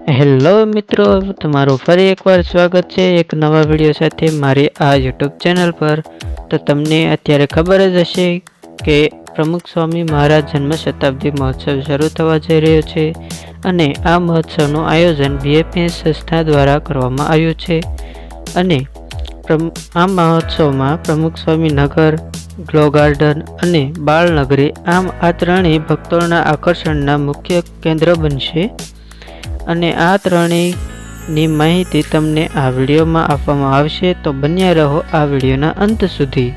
Hello મિત્રો, તમારું ફરી એકવાર સ્વાગત છે એક નવા વિડીયો સાથે મારી આ યુટ્યુબ ચેનલ પર। તો તમને અત્યારે ખબર જ હશે કે પ્રમુખ સ્વામી મહારાજ જન્મ શતાબ્દી મહોત્સવ શરૂ થવા જઈ રહ્યો છે અને આ મહોત્સવનું આયોજન BFS સંસ્થા દ્વારા કરવામાં આવ્યું છે। અને આ મહોત્સવમાં પ્રમુખ સ્વામી નગર, ગ્લો ગાર્ડન અને બાળનગરી આમ આ ત્રણેય ભક્તોના આકર્ષણના મુખ્ય કેન્દ્ર બનશે। અને આ ત્રણેયની માહિતી તમને આ વિડીયોમાં આપવામાં આવશે, તો બન્યા રહો આ વિડીયોના અંત સુધી।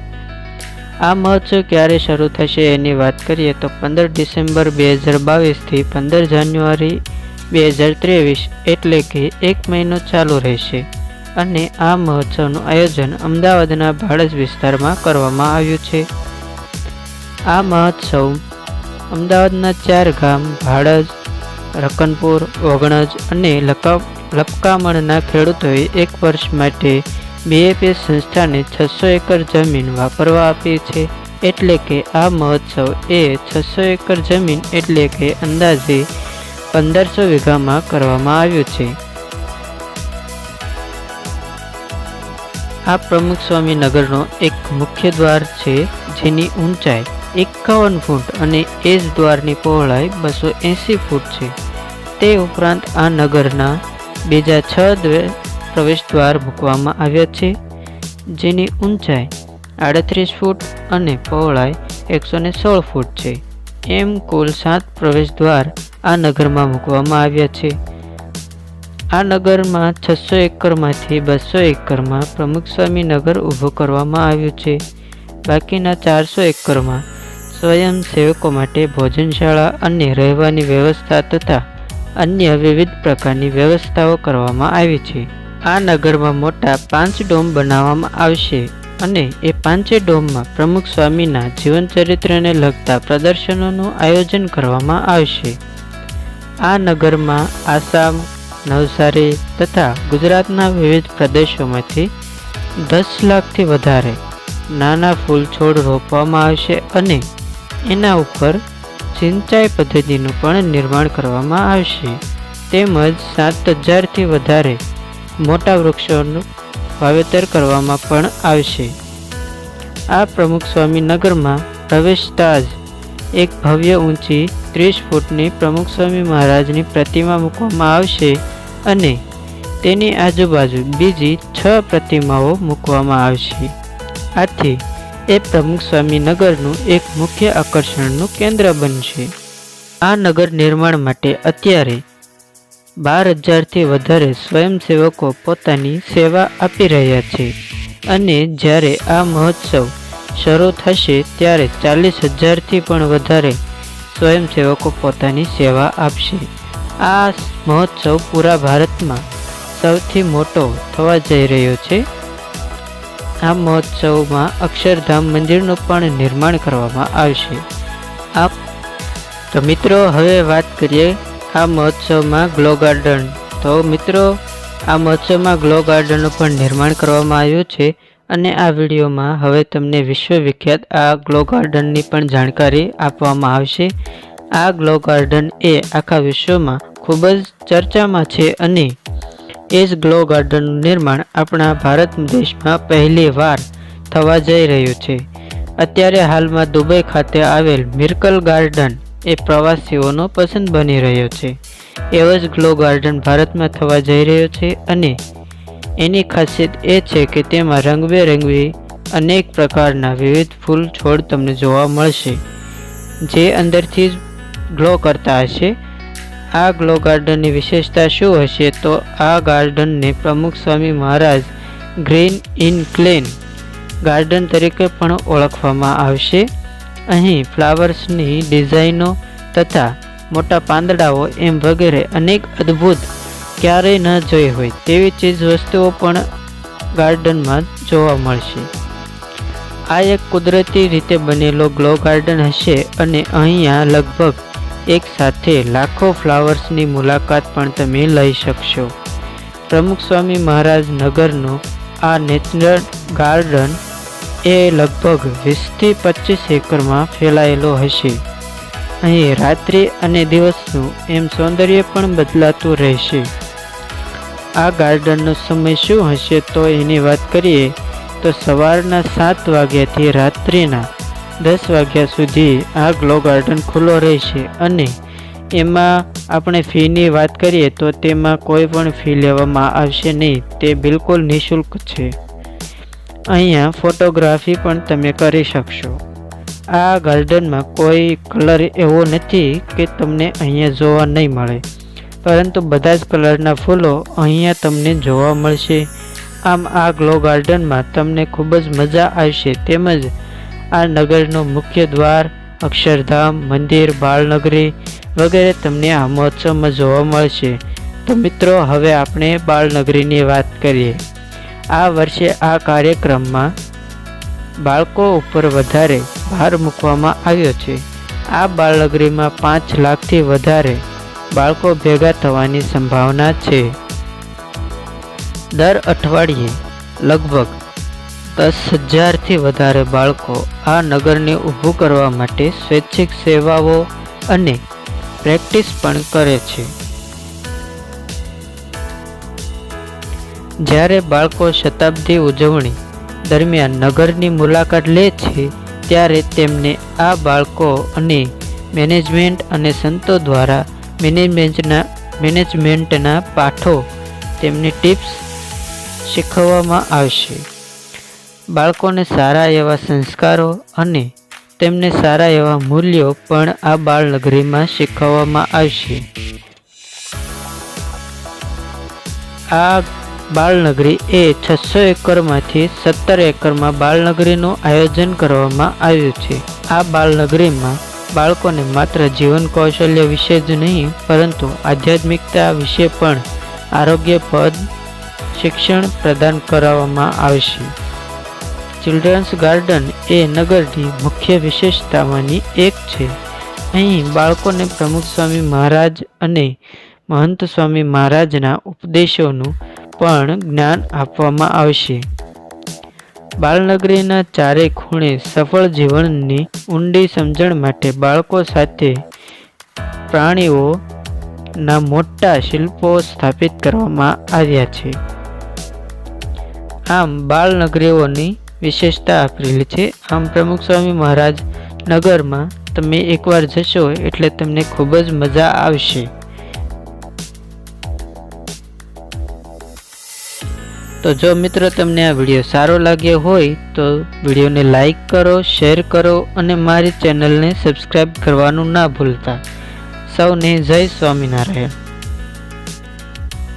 આ મહોત્સવ ક્યારે શરૂ થશે એની વાત કરીએ તો 15 ડિસેમ્બર 2022 થી 15 જાન્યુઆરી 2023 એટલે કે એક મહિનો ચાલુ રહેશે। અને આ મહોત્સવનું આયોજન અમદાવાદના ભાડજ વિસ્તારમાં કરવામાં આવ્યું છે। આ મહોત્સવ અમદાવાદના 4 ગામ ભાડજ, રકનપુર, ઓગણજ અને લપકામણના ખેડૂતોએ એક વર્ષ માટે BFS સંસ્થાને 600 એકર જમીન વાપરવા આપી છે। એટલે કે આ મહોત્સવ એ 600 એકર જમીન એટલે કે અંદાજે 1500 વીઘામાં કરવામાં આવ્યું છે। આ પ્રમુખ સ્વામી નગરનો એક મુખ્ય દ્વાર છે જેની ઊંચાઈ 51 ફૂટ અને એજ દ્વારની પહોળાઈ 280 ફૂટ છે। તે ઉપરાંત આ નગરના બીજા 6 પ્રવેશ દ્વાર મૂકવામાં આવ્યા છે જેની ઊંચાઈ 38 ફૂટ અને પહોળાઈ 116 ફૂટ છે। એમ કુલ 7 પ્રવેશ દ્વાર આ નગરમાં મૂકવામાં આવ્યા છે। આ નગરમાં 600 એકરમાંથી 200 એકરમાં પ્રમુખ સ્વામી નગર ઊભું કરવામાં આવ્યું છે। બાકીના 400 એકરમાં સ્વયંસેવકો માટે ભોજનશાળા અને રહેવાની વ્યવસ્થા તથા અન્ય વિવિધ પ્રકારની વ્યવસ્થાઓ કરવામાં આવી છે। આ નગરમાં મોટા 5 ડોમ બનાવવામાં આવશે અને એ 5 ડોમમાં પ્રમુખ સ્વામીના જીવનચરિત્રને લગતા પ્રદર્શનોનું આયોજન કરવામાં આવશે। આ નગરમાં આસામ, નવસારી તથા ગુજરાતના વિવિધ પ્રદેશોમાંથી 10 લાખથી વધારે નાના ફૂલ છોડ રોપવામાં આવશે અને એના ઉપર સિંચાઈ પદ્ધતિનું પણ નિર્માણ કરવામાં આવશે। તેમજ 7000થી વધારે મોટા વૃક્ષોનું વાવેતર કરવામાં પણ આવશે। આ પ્રમુખ સ્વામી નગરમાં પ્રવેશતા જ એક ભવ્ય ઊંચી 30 ફૂટની પ્રમુખ સ્વામી મહારાજની પ્રતિમા મૂકવામાં આવશે અને તેની આજુબાજુ બીજી 6 પ્રતિમાઓ મૂકવામાં આવશે। આથી એ પ્રમુખ સ્વામી નગરનું એક મુખ્ય આકર્ષણનું કેન્દ્ર બનશે। આ નગર નિર્માણ માટે અત્યારે 12000થી વધારે સ્વયંસેવકો પોતાની સેવા આપી રહ્યા છે અને જ્યારે આ મહોત્સવ શરૂ થશે ત્યારે 40000થી પણ વધારે સ્વયંસેવકો પોતાની સેવા આપશે। આ મહોત્સવ પૂરા ભારતમાં સૌથી મોટો થવા જઈ રહ્યો છે। આ મહોત્સવમાં અક્ષરધામ મંદિરનું પણ નિર્માણ કરવામાં આવશે। તો મિત્રો, હવે વાત કરીએ આ મહોત્સવમાં ગ્લો ગાર્ડન। તો મિત્રો, આ મહોત્સવમાં ગ્લો ગાર્ડનનું પણ નિર્માણ કરવામાં આવ્યું છે અને આ વિડીયોમાં હવે તમને વિશ્વવિખ્યાત આ ગ્લો ગાર્ડનની પણ જાણકારી આપવામાં આવશે। આ ગ્લો ગાર્ડન એ આખા વિશ્વમાં ખૂબ જ ચર્ચામાં છે અને એ જ ગ્લો ગાર્ડનનું નિર્માણ આપણા ભારત દેશમાં પહેલી વાર થવા જઈ રહ્યું છે। અત્યારે હાલમાં દુબઈ ખાતે આવેલ મિરેકલ ગાર્ડન એ પ્રવાસીઓનો પસંદ બની રહ્યો છે। એવો જ ગ્લો ગાર્ડન ભારતમાં થવા જઈ રહ્યો છે અને એની ખાસિયત એ છે કે તેમાં રંગબેરંગી અનેક પ્રકારના વિવિધ ફૂલ છોડ તમને જોવા મળશે જે અંદરથી જ ગ્લો કરતા હશે। આ ગ્લો ગાર્ડનની વિશેષતા શું હશે તો આ ગાર્ડનને પ્રમુખ Swami Maharaj green in ક્લેન garden તરીકે પણ ઓળખવામાં આવશે। અહીં ફ્લાવર્સની ડિઝાઇનો તથા મોટા પાંદડાઓ એમ વગેરે અનેક અદ્ભુત ક્યારેય ન જોઈ હોય તેવી ચીજ વસ્તુઓ પણ ગાર્ડનમાં જોવા મળશે। આ એક કુદરતી રીતે બનેલો ગ્લો ગાર્ડન હશે અને અહીંયા લગભગ એક સાથે લાખો ફ્લાવર્સની મુલાકાત પણ તમે લઈ શકશો। પ્રમુખ સ્વામી મહારાજ નગરનું આ નેચરલ ગાર્ડન એ લગભગ 20થી 25 એકરમાં ફેલાયેલો હશે। અહીં રાત્રિ અને દિવસનું એમ સૌંદર્ય પણ બદલાતું રહેશે. આ ગાર્ડનનો સમય શું હશે તો એની વાત કરીએ તો સવારના 7 વાગ્યાથી રાત્રિના 10 વાગ્યા સુધી આ ગ્લો ગાર્ડન ખુલ્લો રહેશે અને એમાં આપણે ફીની વાત કરીએ તો તેમાં કોઈ પણ ફી લેવામાં આવશે નહીં. તે બિલકુલ નિઃશુલ્ક છે. અહીંયા ફોટોગ્રાફી પણ તમે કરી શકશો. આ ગાર્ડનમાં કોઈ કલર એવો નથી કે તમને અહીંયા જોવા નહીં મળે, પરંતુ બધા જ કલરના ફૂલો અહીંયા તમને જોવા મળશે. આમ આ ગ્લો ગાર્ડનમાં તમને ખૂબ જ મજા આવશે. તેમજ આ નગરનો મુખ્ય દ્વાર, અક્ષરધામ, મંદિર, બાળનગરી વગેરે તમને આ મહોત્સવમાં જોવા મળશે. તો મિત્રો, હવે આપણે બાળનગરીની વાત કરીએ. આ વર્ષે આ કાર્યક્રમમાં બાળકો ઉપર વધારે ભાર મૂકવામાં આવ્યો છે. આ બાળનગરીમાં 5 લાખથી વધારે બાળકો ભેગા થવાની સંભાવના છે. દર અઠવાડિયે લગભગ 10,000થી વધારે બાળકો આ નગરને ઊભું કરવા માટે સ્વૈચ્છિક સેવાઓ અને પ્રેક્ટિસ પણ કરે છે. જ્યારે બાળકો શતાબ્દી ઉજવણી દરમિયાન નગરની મુલાકાત લે છે ત્યારે તેમને આ બાળકો અને મેનેજમેન્ટ અને સંતો દ્વારા મેનેજમેન્ટના પાઠો, તેમની ટિપ્સ શીખવવામાં આવશે. બાળકોને સારા એવા સંસ્કારો અને તેમને સારા એવા મૂલ્યો પણ આ બાળનગરીમાં શીખવવામાં આવશે. આ બાળનગરી એ 600 એકરમાંથી 17 એકરમાં બાળનગરીનું આયોજન કરવામાં આવ્યું છે. આ બાળનગરીમાં બાળકોને માત્ર જીવન કૌશલ્ય વિશે જ નહીં પરંતુ આધ્યાત્મિકતા વિશે પણ આરોગ્યપ્રદ શિક્ષણ પ્રદાન કરવામાં આવશે. ચિલ્ડ્રન્સ ગાર્ડન એ નગરની મુખ્ય વિશેષતામાંની એક છે. અહીં બાળકોને પ્રમુખ સ્વામી મહારાજ અને મહંત સ્વામી મહારાજના ઉપદેશોનું પણ જ્ઞાન આપવામાં આવશે. બાળનગરીના ચારે ખૂણે સફળ જીવનની ઊંડી સમજણ માટે બાળકો સાથે પ્રાણીઓના મોટા શિલ્પો સ્થાપિત કરવામાં આવ્યા છે. આમ બાળનગરીઓની વિશેષતા આપેલી છે. આમ પ્રમુખ સ્વામી મહારાજ નગરમાં તમે એકવાર જશો એટલે તમને ખૂબ જ મજા આવશે. તો જો મિત્રો તમને આ વિડીયો સારો લાગ્યો હોય તો વિડીયોને લાઈક કરો, શેર કરો અને મારી ચેનલને સબસ્ક્રાઈબ કરવાનું ના ભૂલતા. સૌને જય સ્વામિનારાયણ.